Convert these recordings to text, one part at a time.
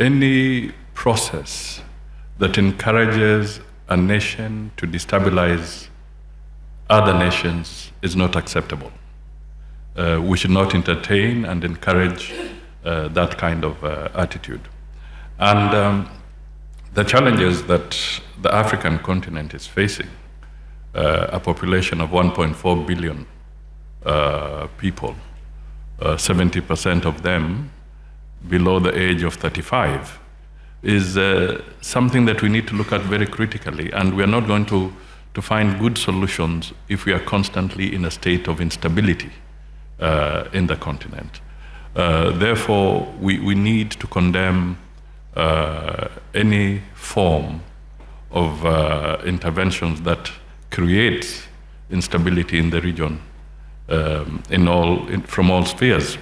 any process that encourages a nation to destabilize other nations is not acceptable. We should not entertain and encourage that kind of attitude. And the challenges that the African continent is facing, a population of 1.4 billion people, 70% of them below the age of 35, is something that we need to look at very critically. And we are not going to find good solutions if we are constantly in a state of instability in the continent. Therefore, we need to condemn any form of interventions that creates instability in the region from all spheres.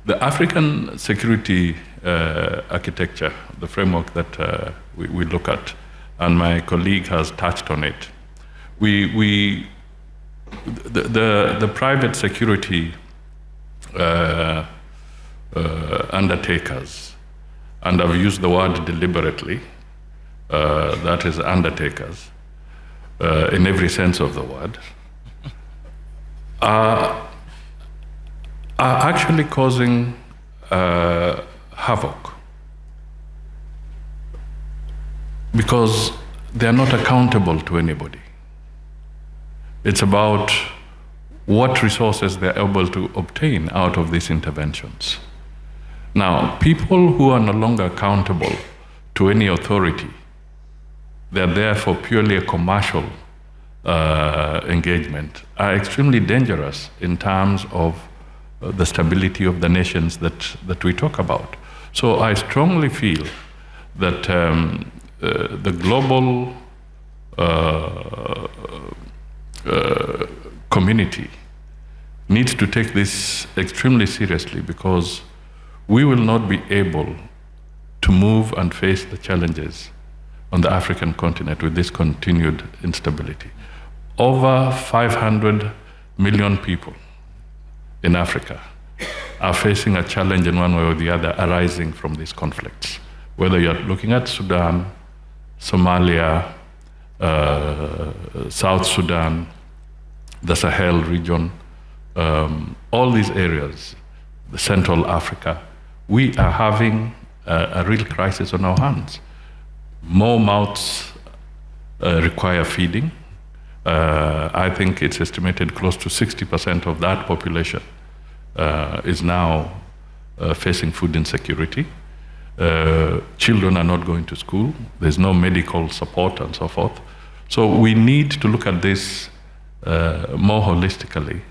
The African security architecture, the framework that we look at, and my colleague has touched on it, the private security undertakers, and I've used the word deliberately, that is undertakers, in every sense of the word, are actually causing havoc because they are not accountable to anybody. It's about what resources they're able to obtain out of these interventions. Now, people who are no longer accountable to any authority, they're there for purely a commercial engagement, are extremely dangerous in terms of the stability of the nations that we talk about. So I strongly feel that the global community needs to take this extremely seriously, because we will not be able to move and face the challenges on the African continent with this continued instability. Over 500 million people in Africa are facing a challenge in one way or the other arising from these conflicts. Whether you're looking at Sudan, Somalia, South Sudan, the Sahel region, all these areas, the Central Africa, we are having a real crisis on our hands. More mouths require feeding. I think it's estimated close to 60% of that population is now facing food insecurity. Children are not going to school. There's no medical support and so forth. So we need to look at this more holistically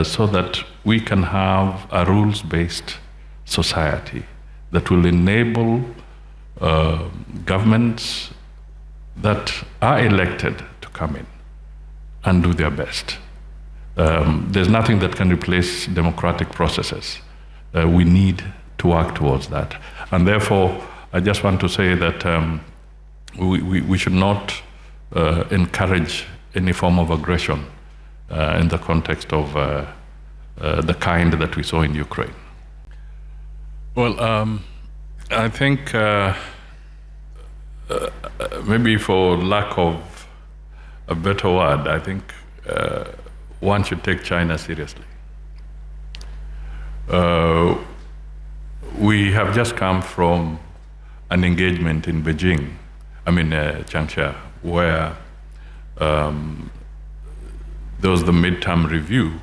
so that we can have a rules-based society that will enable governments that are elected to come in and do their best. There's nothing that can replace democratic processes. We need to work towards that. And therefore, I just want to say that we should not encourage any form of aggression in the context of the kind that we saw in Ukraine. Well, I think maybe for lack of a better word, I think one should take China seriously. We have just come from an engagement in Beijing, Changsha, where there was the midterm review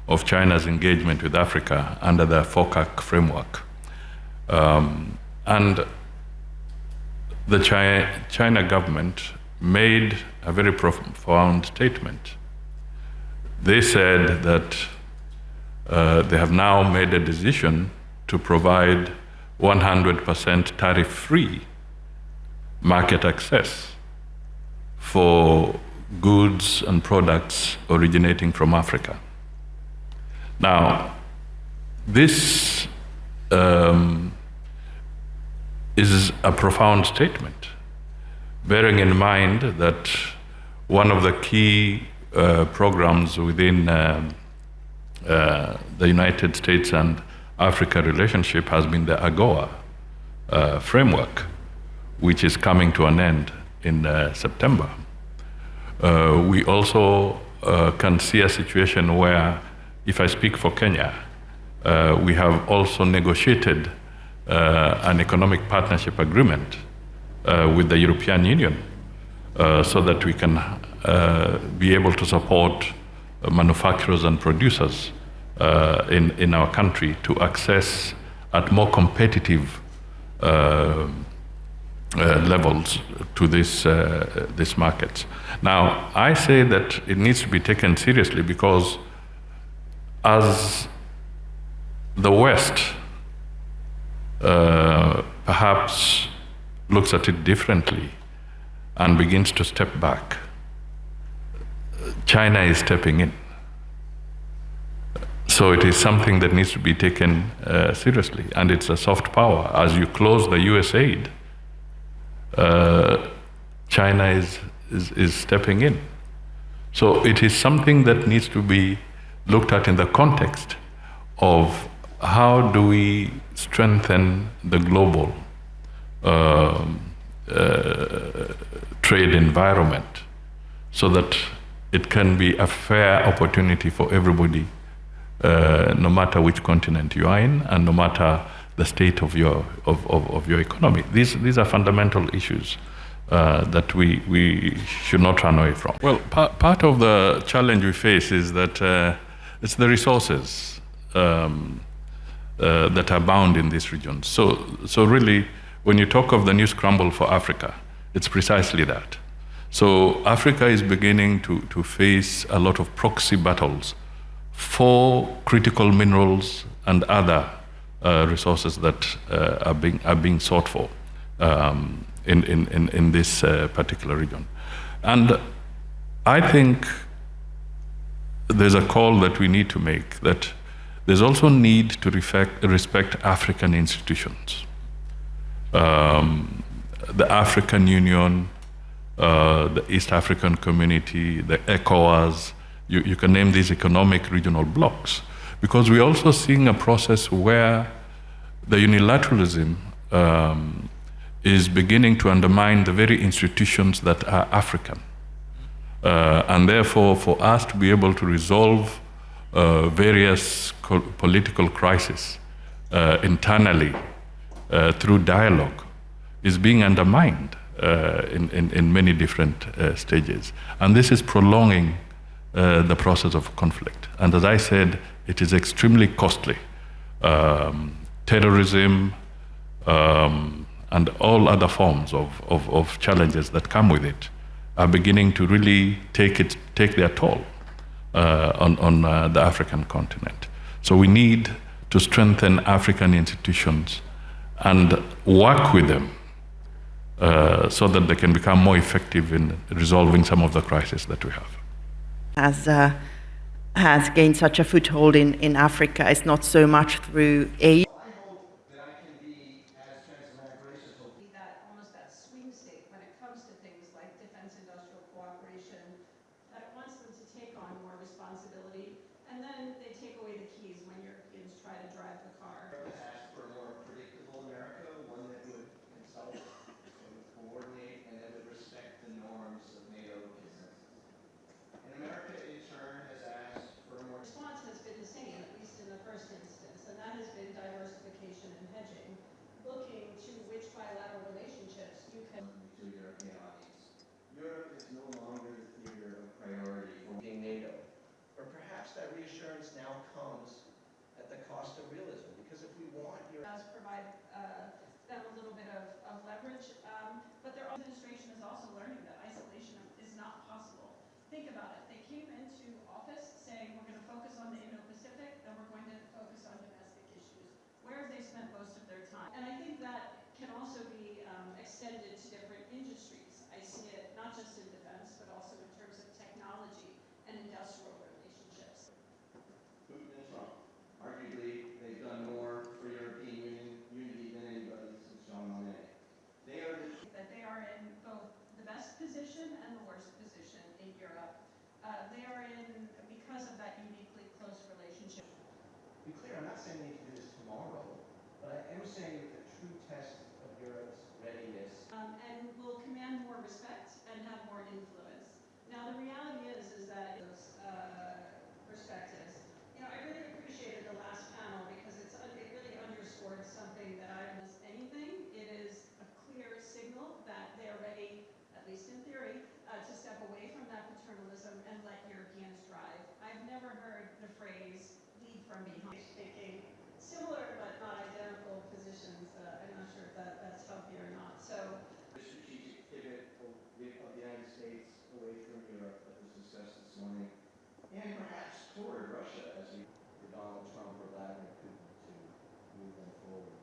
of China's engagement with Africa under the FOCAC framework. And the China government made a very profound statement. They said that they have now made a decision to provide 100% tariff-free market access for goods and products originating from Africa. Now, this is a profound statement, bearing in mind that one of the key programs within the United States and Africa relationship has been the AGOA, framework, which is coming to an end in September. We also can see a situation where, if I speak for Kenya, we have also negotiated an economic partnership agreement with the European Union so that we can be able to support manufacturers and producers in our country to access at more competitive levels to these markets. Now, I say that it needs to be taken seriously because as the West perhaps looks at it differently and begins to step back, China is stepping in. So it is something that needs to be taken seriously, and it's a soft power. As you close the US aid, China is stepping in. So it is something that needs to be looked at in the context of how do we strengthen the global trade environment so that it can be a fair opportunity for everybody, no matter which continent you are in and no matter the state of your economy. These are fundamental issues that we should not run away from. Well, part of the challenge we face is that it's the resources that are bound in these regions. So really, when you talk of the new scramble for Africa, it's precisely that. So Africa is beginning to face a lot of proxy battles for critical minerals and other resources that are being sought for in this particular region. And I think there's a call that we need to make, that there's also need to respect African institutions. The African Union, the East African Community, the ECOWAS, you can name these economic regional blocs, because we're also seeing a process where the unilateralism is beginning to undermine the very institutions that are African. And therefore, for us to be able to resolve various political crises internally through dialogue is being undermined in many different stages. And this is prolonging the process of conflict. And as I said, it is extremely costly. Terrorism and all other forms of challenges that come with it are beginning to really take their toll on the African continent. So we need to strengthen African institutions and work with them so that they can become more effective in resolving some of the crises that we have. Has gained such a foothold in Africa is not so much through aid. I hope that I can be, as Chancellor Grace has told me, that almost that swing state when it comes to things like defense industrial cooperation, that it wants them to take on more responsibility, and then they take away the keys when Europeans try to drive the car. asked for a more predictable America, one that would consult, that would coordinate, and that would respect the norms of NATO consensus. And America, in turn, has asked for a more Response has been the same, at least in the first instance, and that has been diversification and hedging, looking to which bilateral relationships you can. to the European audience. Europe is no longer the theater of priority for being NATO. Or perhaps that reassurance now comes at the cost of realism, because if we want Europe Does provide them a little bit of leverage, but their administration is also learning that isolation is not possible. Think about it. They came into office saying we're going to focus on the Indo-Pacific, then we're going to focus on domestic issues. Where have they spent most of their time? And I think that can also be extended to different industries. I see it not just in defense, but also in terms of technology and industrial relationships. Putin and Trump, arguably, they've done more for European unity than anybody since Jean Monnet. They are That they are in both the best position and the worst position in Europe. They are in, because of that uniquely close relationship. be clear, I'm not saying we need to do this tomorrow, but I am saying that the true test of respect and have more influence. Now, the reality is that those perspectives. You know, I really appreciated the last panel because it really underscored something that I was anything. It is a clear signal that they're ready, at least in theory, to step away from that paternalism and let Europeans drive. I've never heard the phrase lead from behind, taking similar but not identical positions. I'm not sure if that's healthy or not. So, The strategic pivot of the United States away from Europe that was discussed this morning, and perhaps toward Russia as we, for Donald Trump or Vladimir Putin to move them forward.